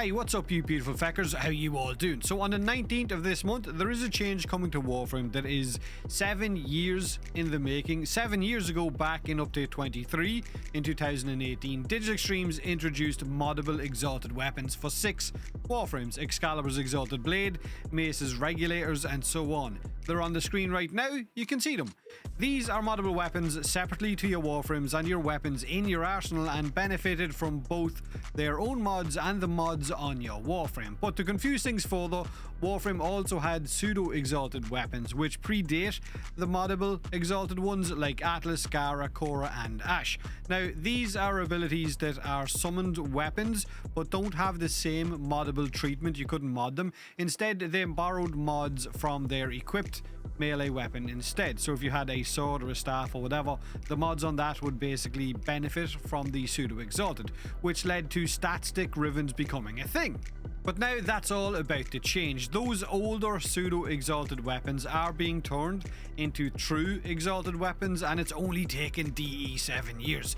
Hey, what's up you beautiful feckers, how you all doing? So on the 19th of this month, there is a change coming to Warframe that is 7 years in the making. 7 years ago, back in update 23 in 2018, Digital Extremes introduced moddable Exalted Weapons for 6 Warframes: Excalibur's Exalted Blade, Mace's Regulators, and so on. They're on the screen right now, you can see them. These are moddable weapons separately to your Warframes and your weapons in your arsenal, and benefited from both their own mods and the mods on your Warframe. But to confuse things further, Warframe also had Pseudo-Exalted Weapons, which predate the moddable Exalted ones like Atlas, Gara, Khora, and Ash. Now, these are abilities that are summoned weapons, but don't have the same moddable treatment. You couldn't mod them. Instead, they borrowed mods from their equipped melee weapon instead. So if you had a sword or a staff or whatever, the mods on that would basically benefit from the Pseudo-Exalted, which led to stat stick Rivens becoming a thing. But now that's all about to change. Those older Pseudo-Exalted weapons are being turned into true Exalted weapons, and it's only taken DE 7 years.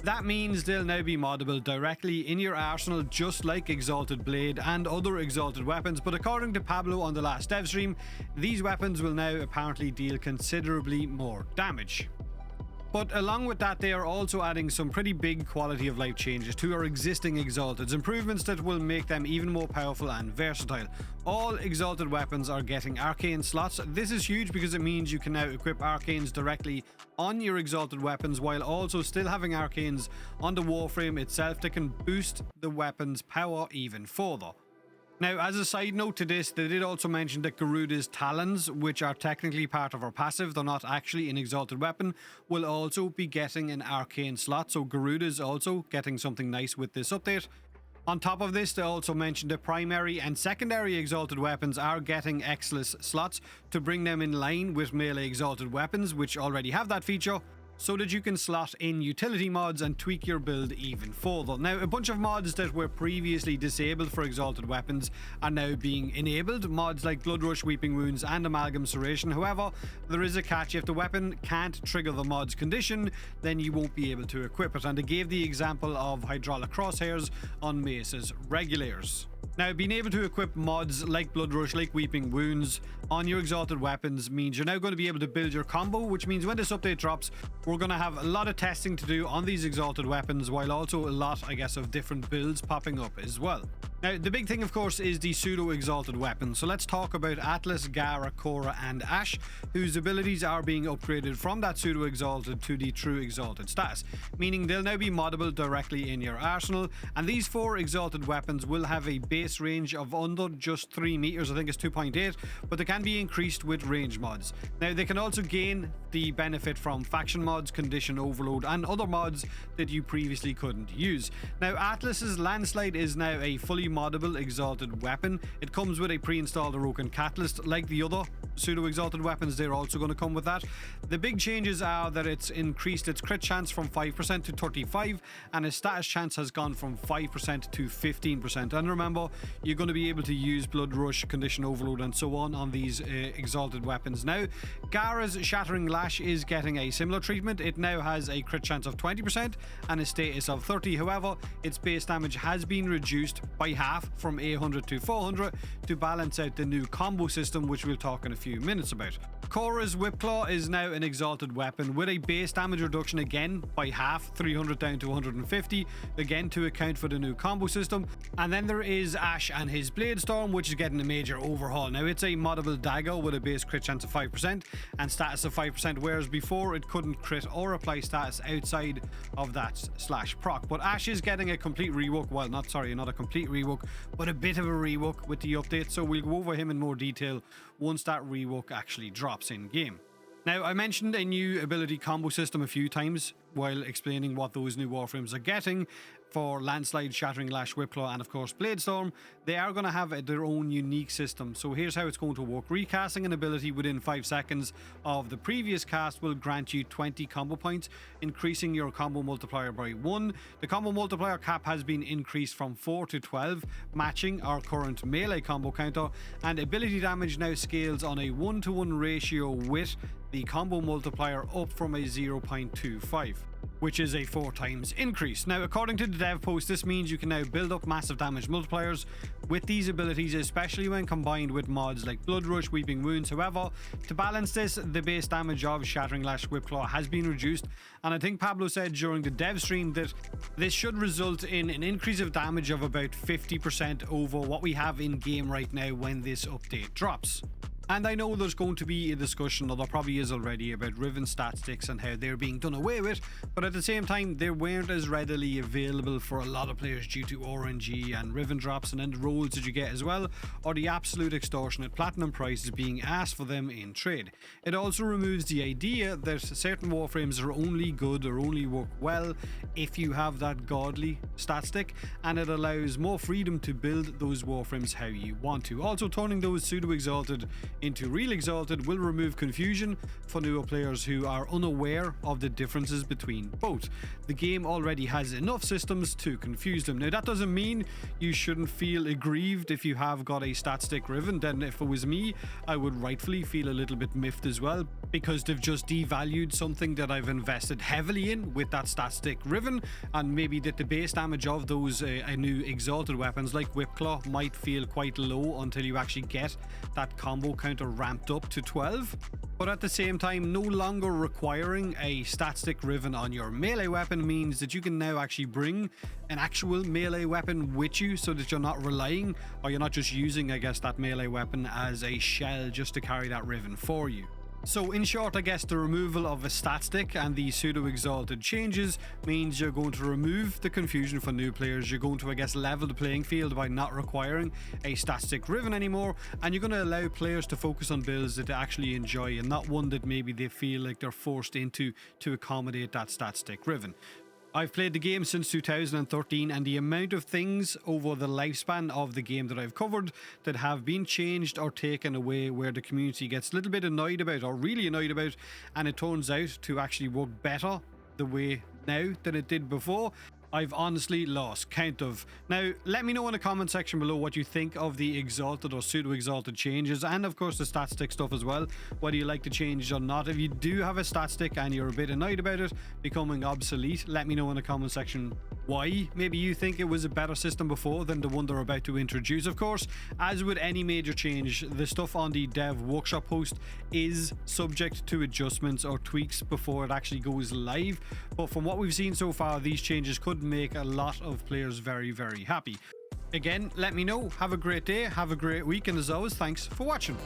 That means they'll now be moddable directly in your arsenal, just like Exalted Blade and other Exalted weapons. But according to Pablo on the last dev stream, these weapons will now apparently deal considerably more damage. But along with that, they are also adding some pretty big quality of life changes to our existing Exalteds, improvements that will make them even more powerful and versatile. All Exalted weapons are getting arcane slots. This is huge because it means you can now equip arcanes directly on your Exalted weapons, while also still having arcanes on the Warframe itself that can boost the weapon's power even further. Now, as a side note to this, they did also mention that Garuda's Talons, which are technically part of our passive, they're not actually an Exalted weapon, will also be getting an arcane slot. So Garuda's also getting something nice with this update. On top of this, they also mentioned that primary and secondary Exalted weapons are getting X-less slots to bring them in line with melee Exalted weapons, which already have that feature, so that you can slot in utility mods and tweak your build even further. Now, a bunch of mods that were previously disabled for Exalted weapons are now being enabled. Mods like Blood Rush, Weeping Wounds, and Amalgam Serration. However, there is a catch. If the weapon can't trigger the mod's condition, then you won't be able to equip it. And they gave the example of Hydraulic Crosshairs on Mace's Regulators. Now, being able to equip mods like Blood Rush, like Weeping Wounds on your Exalted weapons means you're now going to be able to build your combo, which means when this update drops, we're going to have a lot of testing to do on these Exalted weapons, while also a lot, I guess, of different builds popping up as well. Now, the big thing, of course, is the Pseudo-Exalted weapons. So let's talk about Atlas, Gara, Khora, and Ash, whose abilities are being upgraded from that Pseudo-Exalted to the True Exalted status, meaning they'll now be moddable directly in your arsenal. And these 4 Exalted weapons will have a base range of under just 3 meters, I think it's 2.8, but they can be increased with range mods. Now, they can also gain the benefit from faction mods, condition overload, and other mods that you previously couldn't use. Now, Atlas's Landslide is now a fully moddable Exalted weapon. It comes with a pre-installed Orokin Catalyst. Like the other Pseudo-Exalted weapons, they're also going to come with that. The big changes are that it's increased its crit chance from 5% to 35%, and its status chance has gone from 5% to 15%. And remember, you're going to be able to use Blood Rush, Condition Overload, and so on these Exalted weapons now. Gara's Shattering Lash is getting a similar treatment. It now has a crit chance of 20% and a status of 30. However, its base damage has been reduced by half, from 800 to 400, to balance out the new combo system, which we'll talk in a few minutes about. Khora's Whipclaw is now an Exalted weapon with a base damage reduction again by half, 300 down to 150, again to account for the new combo system. And then there is Ash and his Bladestorm, which is getting a major overhaul. Now, it's a moddable dagger with a base crit chance of 5% and status of 5%, whereas before it couldn't crit or apply status outside of that /proc. But Ash is getting a complete rework. Well, not a complete rework, but a bit of a rework with the update, so we'll go over him in more detail once that rework actually drops in game. Now, I mentioned a new ability combo system a few times while explaining what those new Warframes are getting. For Landslide, Shattering Lash, Whipclaw, and of course Bladestorm, they are going to have their own unique system. So here's how it's going to work. Recasting an ability within 5 seconds of the previous cast will grant you 20 combo points, increasing your combo multiplier by 1. The combo multiplier cap has been increased from 4 to 12, matching our current melee combo counter, and ability damage now scales on a 1-to-1 ratio with the combo multiplier, up from a 0.25. which is a 4 times increase. Now, according to the dev post, this means you can now build up massive damage multipliers with these abilities, especially when combined with mods like Blood Rush, Weeping Wounds. However, to balance this, the base damage of Shattering Lash Whipclaw has been reduced, and I think Pablo said during the dev stream that this should result in an increase of damage of about 50% over what we have in game right now when this update drops. And I know there's going to be a discussion, or there probably is already, about Riven stat sticks and how they're being done away with, but at the same time, they weren't as readily available for a lot of players due to RNG and Riven drops and then the rolls that you get as well, or the absolute extortionate platinum prices being asked for them in trade. It also removes the idea that certain Warframes are only good or only work well if you have that godly stat stick, and it allows more freedom to build those Warframes how you want to. Also, turning those Pseudo-Exalted into real Exalted will remove confusion for newer players who are unaware of the differences between both. The game already has enough systems to confuse them. Now, that doesn't mean you shouldn't feel aggrieved if you have got a stat stick Riven. Then if it was me, I would rightfully feel a little bit miffed as well, because they've just devalued something that I've invested heavily in with that stat stick Riven, and maybe that the base damage of those new Exalted weapons like Whipclaw might feel quite low until you actually get that combo counter ramped up to 12. But at the same time, no longer requiring a stat stick Riven on your melee weapon means that you can now actually bring an actual melee weapon with you, so that you're not relying, or you're not just using, I guess, that melee weapon as a shell just to carry that Riven for you. So in short, I guess the removal of a stat stick and the Pseudo-Exalted changes means you're going to remove the confusion for new players. You're going to, I guess, level the playing field by not requiring a stat stick Riven anymore, and you're going to allow players to focus on builds that they actually enjoy and not one that maybe they feel like they're forced into to accommodate that stat stick Riven. I've played the game since 2013, and the amount of things over the lifespan of the game that I've covered that have been changed or taken away where the community gets a little bit annoyed about, or really annoyed about, and it turns out to actually work better the way now than it did before, I've honestly lost count of. Now, let me know in the comment section below what you think of the Exalted or Pseudo-Exalted changes, and of course the stat stick stuff as well, whether you like the changes or not. If you do have a stat stick and you're a bit annoyed about it becoming obsolete, let me know in the comment section why. Maybe you think it was a better system before than the one they're about to introduce. Of course, as with any major change, the stuff on the dev workshop post is subject to adjustments or tweaks before it actually goes live, but from what we've seen so far, these changes could make a lot of players very, very happy. Again, let me know. Have a great day, have a great week, and as always, thanks for watching.